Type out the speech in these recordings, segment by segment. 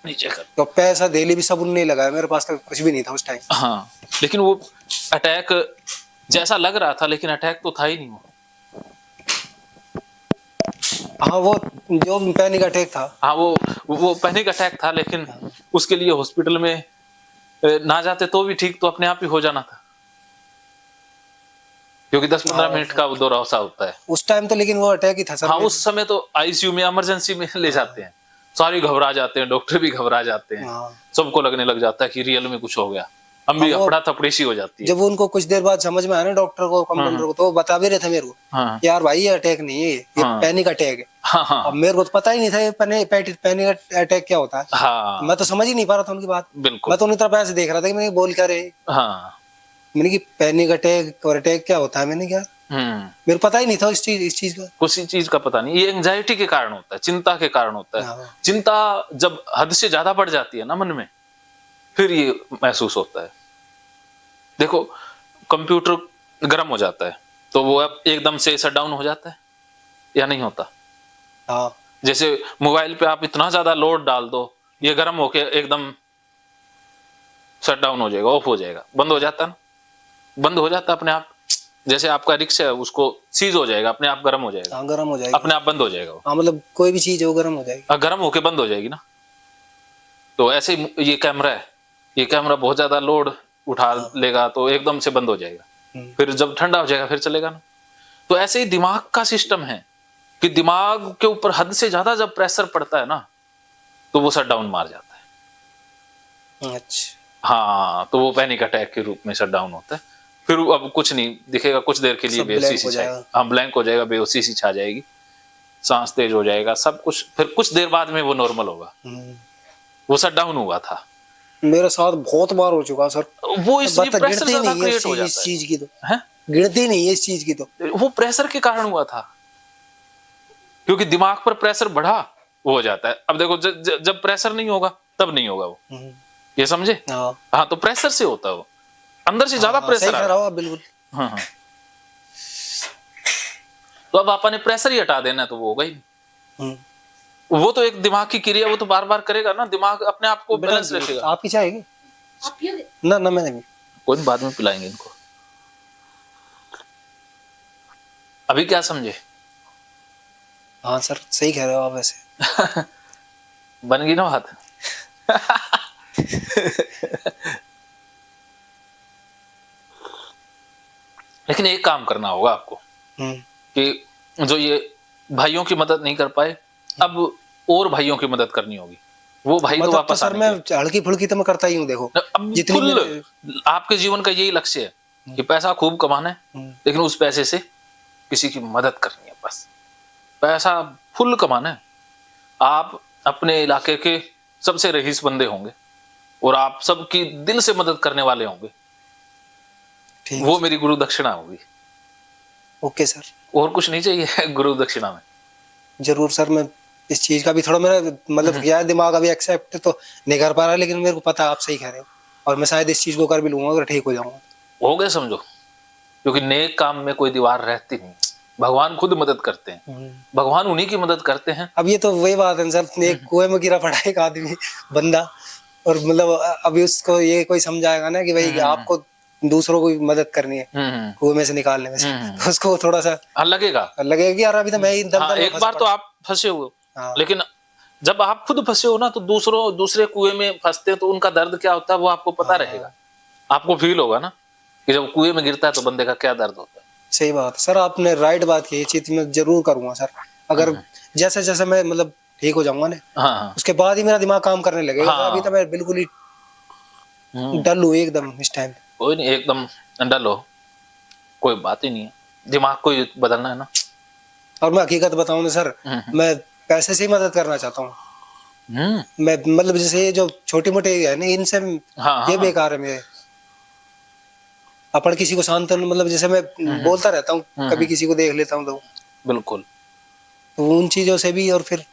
नीचे कर। तो पैसा देली भी सब उनने लगाया, मेरे पास तो कुछ भी नहीं था उस टाइम। हाँ, लेकिन वो अटैक जैसा लग रहा था, लेकिन अटैक तो था ही नहीं वो। हाँ, वो जो पैनिक अटैक था। हाँ, वो पैनिक अटैक था, लेकिन उसके लिए हॉस्पिटल में ना जाते तो भी ठीक, तो अपने आप ही हो जाना था, क्योंकि 10-15 मिनट का वो दौरासा होता है उस टाइम तो, लेकिन वो अटैक ही था सर। हाँ, उस समय तो आईसीयू में, इमरजेंसी में ले जाते हैं, सारे घबरा जाते हैं, डॉक्टर भी घबरा जाते हैं, सबको लगने लग जाता है कि रियल में कुछ हो गया, हम भी अफड़ा तफड़ी सी हो जाती है। जब उनको कुछ देर बाद समझ में आया ना डॉक्टर को, कंपाउंडर को, तो वो बता भी रहे थे मेरे को, यार भाई ये अटैक नहीं है, ये पैनिक अटैक है। अब मेरे को तो पता ही नहीं था ये पैनिक अटैक क्या होता है। मैं तो समझ ही नहीं पा रहा था उनकी बात। मैं तो उन्हीं तरफ ऐसे देख रहा था कि मैं बोल क्या रहे। मैंने कि पैनिक अटैक और अटैक क्या होता है, मैंने क्या, मेरे को पता ही नहीं था इस चीज का, किसी चीज का पता नहीं। ये एंजाइटी के कारण होता है, चिंता के कारण होता है। चिंता जब हद से ज्यादा बढ़ जाती है ना मन में, फिर ये महसूस होता है। देखो, कंप्यूटर गर्म हो जाता है तो वो अब एकदम से शट डाउन हो जाता है या नहीं होता? जैसे मोबाइल पे आप इतना ज्यादा लोड डाल दो, ये गर्म होके एकदम शट डाउन हो जाएगा, ऑफ हो जाएगा, बंद हो जाता ना, बंद हो जाता अपने आप। जैसे आपका रिक्शा है, उसको सीज हो जाएगा, अपने आप गर्म हो जाएगा, गर्म हो जाएगा, अपने आप बंद हो जाएगा। हाँ, मतलब कोई भी चीज है वो गर्म हो जाएगी, गर्म होके बंद हो जाएगी ना। तो ऐसे ही ये कैमरा है, ये कैमरा बहुत ज्यादा लोड उठा लेगा तो एकदम से बंद हो जाएगा, फिर जब ठंडा हो जाएगा फिर चलेगा ना। तो ऐसे ही दिमाग का सिस्टम है कि दिमाग के ऊपर हद से ज्यादा जब प्रेशर पड़ता है ना, तो वो शट डाउन मार जाता है। अच्छा, हाँ, तो वो पैनिक अटैक के रूप में शट डाउन होता है। फिर अब कुछ नहीं दिखेगा, कुछ देर के लिए बेहोशी सी छाएगी, हाँ ब्लैंक हो जाएगा, बेहोशी सी छा जाएगी, सांस तेज हो जाएगा, सब कुछ। फिर कुछ देर बाद में वो नॉर्मल होगा। वो शट डाउन हुआ था। मेरे साथ बहुत बार हो चुका सर। वो इसलिए प्रेशर ज्यादा क्रिएट हो जाता है इस चीज की, तो गिनती नहीं है इस चीज की, तो वो प्रेशर के कारण हुआ था, क्योंकि दिमाग पर प्रेशर बढ़ा वो हो जाता है। अब देखो, जब प्रेशर नहीं होगा तब नहीं होगा वो, ये समझे? हाँ, तो प्रेशर से होता है वो, अंदर से ज्यादा प्रेशर आ रहा है। बिल्कुल। हाँ, तो अब आपने प्रेशर ही हटा देना तो वो होगा ही। वो तो एक दिमाग की क्रिया, वो तो बार बार करेगा ना, दिमाग अपने आप को बैलेंस रखेगा। आप ही चाहेंगे? ना ना, मैं नहीं, कोई बाद में पिलाएंगे इनको। अभी क्या समझे? हाँ सर, सही कह रहे हो आप वैसे। बन गई ना बात। लेकिन एक काम करना होगा आपको कि जो ये भाइयों की मदद नहीं कर पाए, अब और भाइयों की मदद करनी होगी। वो भाई तो वापस सर, मैं हल्की फुल्की तो मैं करता ही हूँ। देखो, जितनी आपके जीवन का यही लक्ष्य है कि पैसा खूब कमाना है, लेकिन उस पैसे से किसी की मदद करनी है। बस पैसा फुल कमाना है। आप अपने इलाके के सबसे रईस बंदे होंगे और आप सबकी दिल से मदद करने वाले होंगे, वो मेरी गुरु दक्षिणा होगी। ओके सर, और कुछ नहीं चाहिए गुरु दक्षिणा में। जरूर सर, मैं इस चीज का भी थोड़ा मेरा मतलब क्या है, दिमाग अभी एक्सेप्ट तो नहीं कर पा रहा, लेकिन मेरे को पता है आप सही कह रहे हो, और मैं शायद इस चीज को कर भी लूंगा अगर ठीक हो जाऊंगा। हो गए समझो, क्योंकि नेक काम में कोई दीवार रहती नहीं, भगवान खुद मदद करते हैं, भगवान उन्हीं की मदद करते हैं। अब ये तो वही बात है सर, एक कुएं में गिरा पड़ा एक आदमी बंदा, और मतलब अभी उसको ये कोई समझाएगा ना कि भाई आपको दूसरों को मदद करनी है कुएं में से निकालने में से, तो उसको थोड़ा सा लगेगा कि यार अभी तो मैं ही एक बार तो आप फंसे हुए, लेकिन जब आप खुद फंसे हो ना, तो दूसरे कुएं में फंसते हैं तो उनका दर्द क्या होता है वो आपको पता रहेगा, आपको फील होगा ना कि जब कुएं में गिरता है तो बंदे का क्या दर्द होता है। सही बात सर, आपने राइट बात की, ये चीज मैं जरूर करूंगा सर। अगर जैसे जैसे मैं मतलब ठीक हो जाऊंगा ना, उसके बाद ही मेरा दिमाग काम करने लगेगा। अभी तो मैं बिल्कुल ही डल हूँ एकदम इस टाइम। कोई नहीं, एकदम डल हो, कोई बात ही नहीं है, दिमाग को बदलना है ना। और मैं हकीकत बताऊं ना सर, मैं पैसे से ही मदद करना चाहता हूँ। मैं मतलब जैसे ये जो छोटी मोटी है ना, इनसे ये बेकार है मेरे। अपन किसी को शांत, मतलब जैसे मैं बोलता रहता हूँ, कभी किसी को देख लेता हूँ तो बिल्कुल, तो उन चीजों से भी। और फिर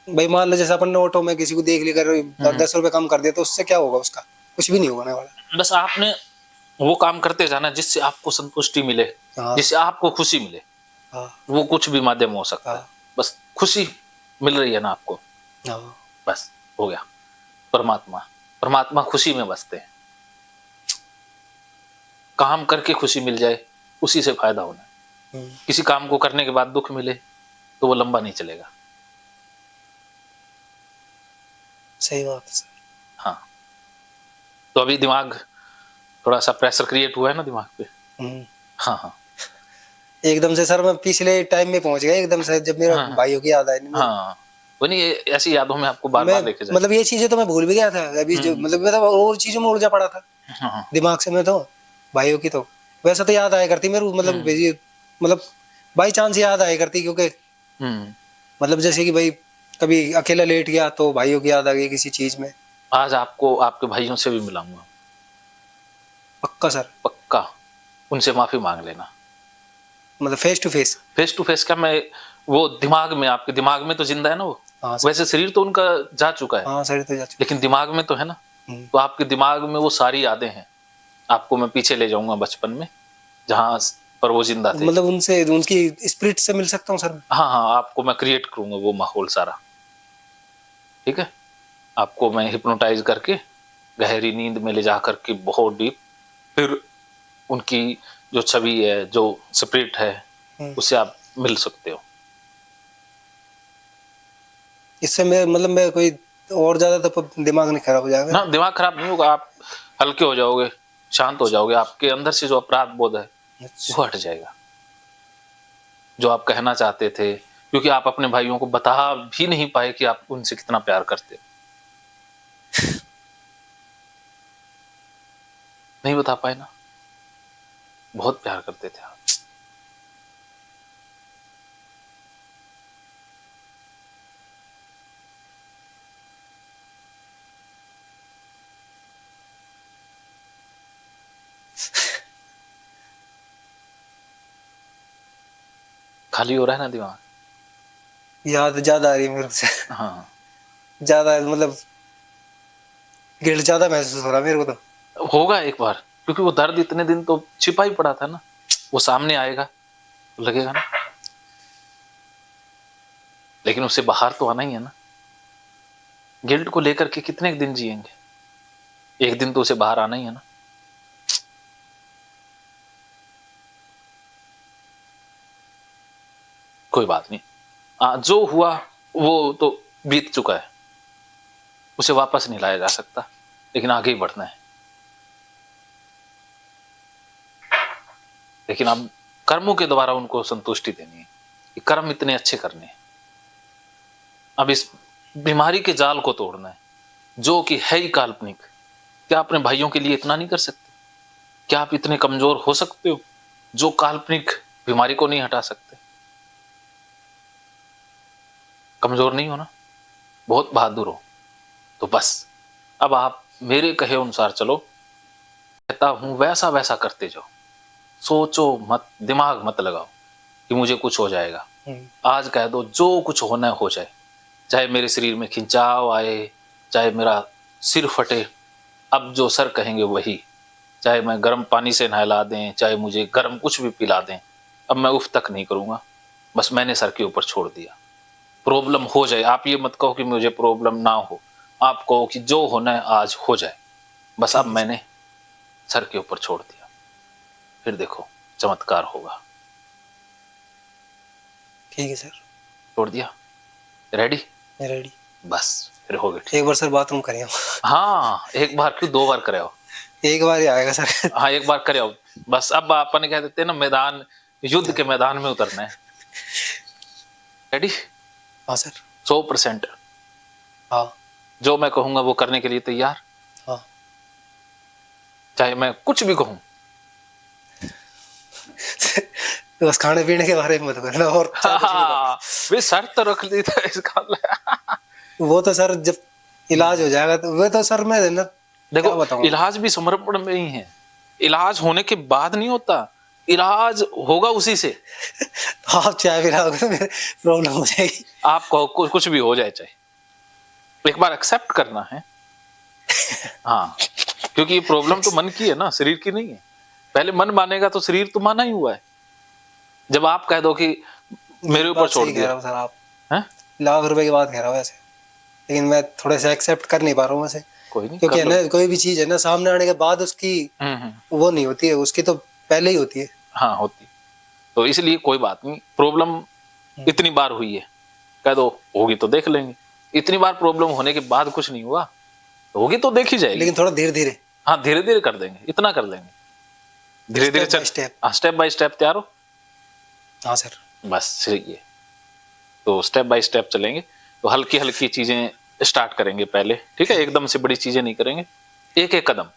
भाई मान लो जैसे अपन ने ऑटो में किसी को देख लेकर 10 रुपए कम कर दिया, तो उससे क्या होगा, उसका कुछ भी नहीं होने वाला। बस आपने वो काम करते जाना जिससे आपको संतुष्टि मिले, जिससे आपको खुशी मिले। वो कुछ भी माध्यम हो सकता है, बस खुशी मिल रही है ना आपको, बस हो गया। परमात्मा, परमात्मा खुशी में बसते हैं। काम करके खुशी मिल जाए उसी से फायदा होना है। किसी काम को करने के बाद दुख मिले तो वो लंबा नहीं चलेगा। सही बात है सर। हाँ, तो अभी दिमाग थोड़ा सा प्रेशर क्रिएट हुआ है ना दिमाग पे। हाँ हाँ, एकदम से सर मैं पिछले टाइम में पहुंच गया एकदम से, जब मेरे भाइयों की याद आई। हाँ, वो नहीं, ऐसी यादों में आपको बार बार लेके जाए। मतलब ये चीजें तो मैं भूल भी गया था अभी, जो मतलब और चीजों में उलझा पड़ा था दिमाग से मैं तो। भाइयों की तो वैसे तो याद आया करती मेरे को, मतलब बाई चांस याद आया करती, क्योंकि मतलब जैसे कि भाई कभी अकेला लेट गया तो भाइयों की याद आ गई किसी चीज में। आज आपको आपके भाइयों से भी मिलाऊंगा। पक्का सर? पक्का। उनसे माफी मांग लेना। मतलब face to face? Face to face क्या, मैं वो दिमाग में, आपके दिमाग में तो जिंदा है ना वो। हाँ, वैसे शरीर तो उनका जा चुका है। हाँ, शरीर तो जा चुका, लेकिन दिमाग में तो है ना। तो आपके दिमाग में वो सारी यादें हैं। आपको मैं पीछे ले जाऊंगा बचपन में, जहां पर वो जिंदा थे। मतलब उनसे, उनकी स्पिरिट से मिल सकता हूँ सर? हाँ हाँ, आपको मैं क्रिएट करूंगा वो माहौल सारा। ठीक है, आपको मैं हिप्नोटाइज करके गहरी नींद में ले जा करके बहुत डीप, फिर उनकी जो छवि है, जो स्पिरिट है, उससे आप मिल सकते हो। इससे मैं कोई और ज्यादा तो दिमाग नहीं खराब हो जाएगा ना? दिमाग खराब नहीं होगा, आप हल्के हो जाओगे, शांत हो जाओगे, आपके अंदर से जो अपराध बोध है वो हट जाएगा, जो आप कहना चाहते थे। क्योंकि आप अपने भाइयों को बता भी नहीं पाए कि आप उनसे कितना प्यार करते हो। नहीं बता पाए ना, बहुत प्यार करते थे आप। खाली हो रहा है ना दिमाग? याद ज्यादा आ रही है मेरे से। हाँ, ज्यादा मतलब गिल्ट ज्यादा महसूस हो रहा है मेरे को तो। होगा एक बार, क्योंकि वो दर्द इतने दिन तो छिपा ही पड़ा था ना, वो सामने आएगा तो लगेगा ना। लेकिन उससे बाहर तो आना ही है ना। गिल्ट को लेकर के कितने दिन जिएंगे? एक दिन तो उसे बाहर आना ही है ना। कोई बात नहीं, जो हुआ वो तो बीत चुका है, उसे वापस नहीं लाया जा सकता, लेकिन आगे ही बढ़ना है। लेकिन अब कर्मों के द्वारा उनको संतुष्टि देनी है कि कर्म इतने अच्छे करने हैं। अब इस बीमारी के जाल को तोड़ना है, जो कि है ही काल्पनिक। क्या अपने भाइयों के लिए इतना नहीं कर सकते? क्या आप इतने कमजोर हो सकते हो जो काल्पनिक बीमारी को नहीं हटा सकते? कमजोर नहीं हो ना, बहुत बहादुर हो। तो बस अब आप मेरे कहे अनुसार चलो, कहता हूं वैसा वैसा करते जाओ। सोचो मत, दिमाग मत लगाओ कि मुझे कुछ हो जाएगा। आज कह दो जो कुछ होना हो जाए, चाहे मेरे शरीर में खिंचाव आए, चाहे मेरा सिर फटे, अब जो सर कहेंगे वही। चाहे मैं गर्म पानी से नहला दें, चाहे मुझे गर्म कुछ भी पिला दें, अब मैं उफ तक नहीं करूंगा। बस मैंने सर के ऊपर छोड़ दिया। प्रॉब्लम हो जाए, आप ये मत कहो कि मुझे प्रॉब्लम ना हो, आप कहो कि जो होना है आज हो जाए। बस अब मैंने सर के ऊपर छोड़ दिया, फिर देखो चमत्कार होगा। ठीक है सर। छोड़ दिया? रेडी? रेडी। बस फिर हो गया। एक बार सर बाथरूम करे हो? हाँ, एक बार क्यों, 2 बार करे हो? एक बार ही आएगा सर। हाँ, एक बार करे हो बस। अब अपन कह देते हैं ना, मैदान, युद्ध के मैदान में उतरना है। रेडी? हाँ सर। 100%। हाँ। जो मैं कहूंगा वो करने के लिए तैयार? हाँ। चाहे मैं कुछ भी कहूं। तो बस खाने पीने के बारे में मत करना और वे शर्त तो रख ली था इसका। वो तो सर जब इलाज हो जाएगा तो वो तो सर मैं ना, देखो इलाज भी समर्पण में ही है। इलाज होने के बाद नहीं होता, इलाज होगा उसी से। आप चाहे फिर प्रॉब्लम हो जाएगी। आपको कुछ भी हो जाए, चाहे एक बार एक्सेप्ट करना है। हाँ, क्योंकि ये प्रॉब्लम तो मन की है ना, शरीर की नहीं है। पहले मन मानेगा तो शरीर तो माना ही हुआ है। जब आप कह दो कि मेरे ऊपर छोड़ दिया। सर आप हैं? लाख रुपए की बात कह रहा हूँ वैसे। लेकिन मैं थोड़े से एक्सेप्ट कर नहीं पा रहा हूँ वैसे, कोई नहीं, क्योंकि ना कोई भी चीज है ना सामने आने के बाद उसकी वो नहीं होती है, उसकी तो पहले ही होती है। हाँ होती, तो इसलिए कोई बात नहीं, प्रॉब्लम इतनी बार हुई है, कह दो होगी तो देख लेंगे। इतनी बार प्रॉब्लम होने के बाद कुछ नहीं हुआ, होगी तो देखी जाएगी, लेकिन थोड़ा धीरे धीरे। हाँ धीरे धीरे कर देंगे, इतना कर लेंगे, धीरे धीरे स्टेप बाय स्टेप। तैयार हो? हाँ सर। बस सही है, तो स्टेप बाय स्टेप चलेंगे। तो हल्की हल्की चीजें स्टार्ट करेंगे पहले, ठीक है, एकदम से बड़ी चीजें नहीं करेंगे, एक एक कदम,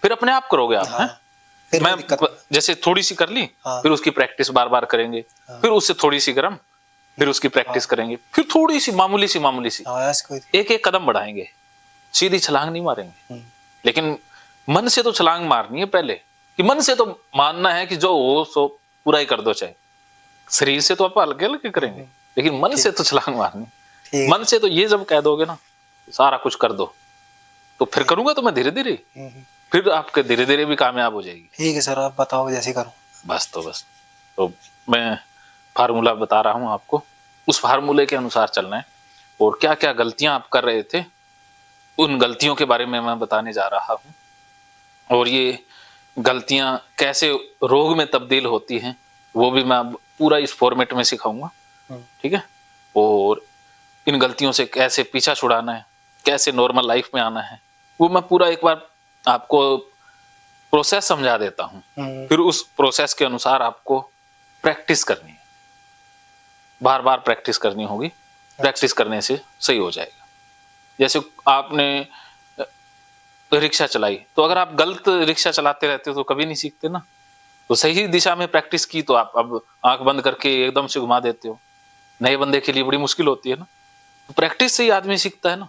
फिर अपने आप करोगे आप। हाँ, मैं जैसे थोड़ी सी कर ली, हाँ, फिर उसकी प्रैक्टिस बार बार करेंगे, हाँ, फिर उससे थोड़ी सी गरम, फिर उसकी प्रैक्टिस, हाँ, करेंगे, फिर थोड़ी सी मामूली सी, हाँ, एक एक कदम बढ़ाएंगे, सीधी छलांग नहीं मारेंगे। लेकिन मन से तो छलांग मारनी है पहले, कि मन से तो मानना है कि जो हो सो पूरा ही कर दो, चाहे शरीर से तो आप हल्के हल्के करेंगे, लेकिन मन से तो छलांग मारनी। मन से तो ये जब कह दोगे ना सारा कुछ कर दो, तो फिर करूंगा तो मैं धीरे धीरे, फिर आपके धीरे धीरे भी कामयाब हो जाएगी। ठीक है सर, आप बताओ जैसे करूं। बस तो मैं फार्मूला बता रहा हूं आपको, उस फार्मूले के अनुसार चलना है। और क्या क्या गलतियां आप कर रहे थे, उन गलतियों के बारे में मैं बताने जा रहा हूं, और ये गलतियां कैसे रोग में तब्दील होती हैं वो भी मैं पूरा इस फॉर्मेट में सिखाऊंगा, ठीक है। और इन गलतियों से कैसे पीछा छुड़ाना है, कैसे नॉर्मल लाइफ में आना है, वो मैं पूरा एक बार आपको प्रोसेस समझा देता हूँ। फिर उस प्रोसेस के अनुसार आपको प्रैक्टिस करनी है, बार बार प्रैक्टिस करनी होगी, प्रैक्टिस करने से सही हो जाएगा। जैसे आपने रिक्शा चलाई, तो अगर आप गलत रिक्शा चलाते रहते हो तो कभी नहीं सीखते ना। तो सही दिशा में प्रैक्टिस की तो आप अब आंख बंद करके एकदम से घुमा देते हो, नए बंदे के लिए बड़ी मुश्किल होती है ना। तो प्रैक्टिस से ही आदमी सीखता है ना।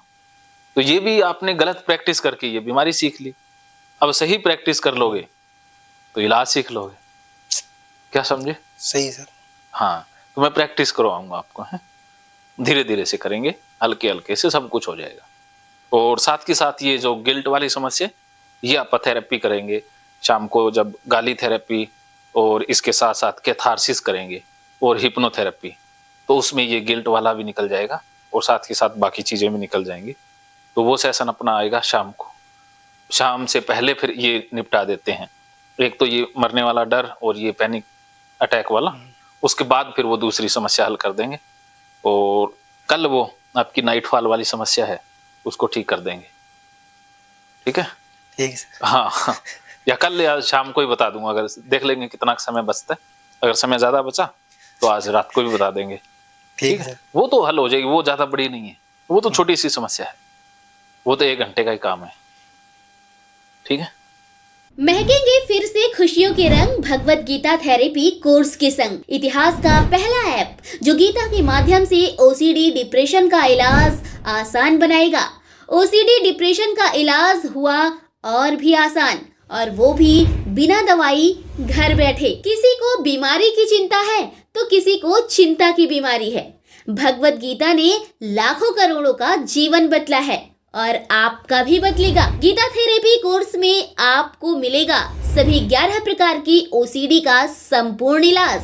तो ये भी आपने गलत प्रैक्टिस करके ये बीमारी सीख ली, अब सही प्रैक्टिस कर लोगे तो इलाज सीख लोगे। क्या समझे? सही सर। हाँ, तो मैं प्रैक्टिस करवाऊंगा आपको, है धीरे धीरे से करेंगे, हल्के हल्के से सब कुछ हो जाएगा। और साथ के साथ ये जो गिल्ट वाली समस्या, ये आप थेरेपी करेंगे शाम को, जब गाली थेरेपी, और इसके साथ साथ कैथारसिस करेंगे और हिप्नोथेरेपी, तो उसमें ये गिल्ट वाला भी निकल जाएगा और साथ के साथ बाकी चीजें भी निकल जाएंगी। तो वो सेशन अपना आएगा शाम को, शाम से पहले फिर ये निपटा देते हैं। एक तो ये मरने वाला डर और ये पैनिक अटैक वाला, उसके बाद फिर वो दूसरी समस्या हल कर देंगे। और कल वो आपकी नाइट फॉल वाली समस्या है, उसको ठीक कर देंगे, ठीक है? ठीक है। हाँ, या कल या शाम को ही बता दूंगा, अगर देख लेंगे कितना समय बचता है। अगर समय ज्यादा बचा तो आज रात को भी बता देंगे, ठीक है? वो तो हल हो जाएगी, वो ज्यादा बड़ी नहीं है, वो तो छोटी सी समस्या है, वो तो 1 घंटे का ही काम है, ठीक है। महकेंगे फिर से खुशियों के रंग भगवत गीता थेरेपी कोर्स के संग। इतिहास का पहला ऐप जो गीता के माध्यम से ओसीडी डिप्रेशन का इलाज आसान बनाएगा। ओसीडी डिप्रेशन का इलाज हुआ और भी आसान, और वो भी बिना दवाई, घर बैठे। किसी को बीमारी की चिंता है तो किसी को चिंता की बीमारी है। भगवत गीता ने लाखों करोड़ों का जीवन बदला है और आपका भी बदलेगा। गीता थेरेपी कोर्स में आपको मिलेगा सभी 11 प्रकार की ओसीडी का संपूर्ण इलाज,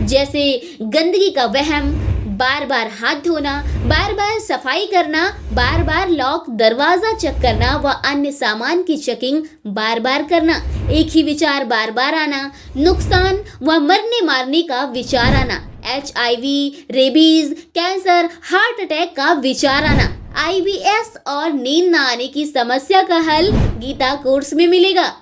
जैसे गंदगी का वहम, बार बार हाथ धोना, बार बार सफाई करना, बार बार लॉक दरवाजा चेक करना व अन्य सामान की चेकिंग बार बार करना, एक ही विचार बार बार आना, नुकसान व मरने मारने का विचार आना, HIV, rabies, cancer, heart attack का विचार आना, IBS और नींद न आने की समस्या का हल गीता कोर्स में मिलेगा।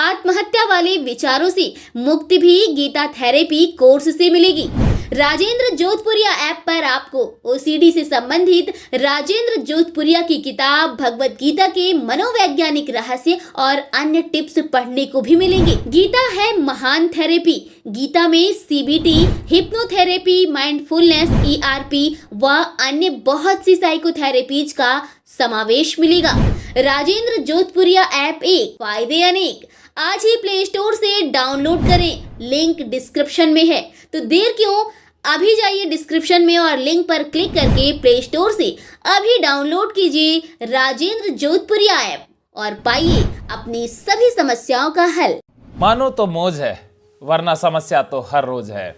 आत्महत्या वाले विचारों से मुक्ति भी गीता थेरेपी कोर्स से मिलेगी। राजेंद्र जोधपुरिया ऐप पर आपको ओसीडी से संबंधित राजेंद्र जोधपुरिया की किताब भगवत गीता के मनोवैज्ञानिक रहस्य और अन्य टिप्स पढ़ने को भी मिलेंगे। गीता है महान थेरेपी। गीता में CBT, हिप्नोथेरेपी, माइंडफुलनेस, ERP व अन्य बहुत सी साइकोथेरेपीज का समावेश मिलेगा। राजेंद्र जोधपुरिया ऐप एक, फायदे अनेक। आज ही प्ले स्टोर से डाउनलोड करें, लिंक डिस्क्रिप्शन में है। तो देर क्यों, अभी जाइए डिस्क्रिप्शन में और लिंक पर क्लिक करके प्ले स्टोर से अभी डाउनलोड कीजिए राजेंद्र जोधपुरिया ऐप और पाइए अपनी सभी समस्याओं का हल। मानो तो मौज है, वरना समस्या तो हर रोज है।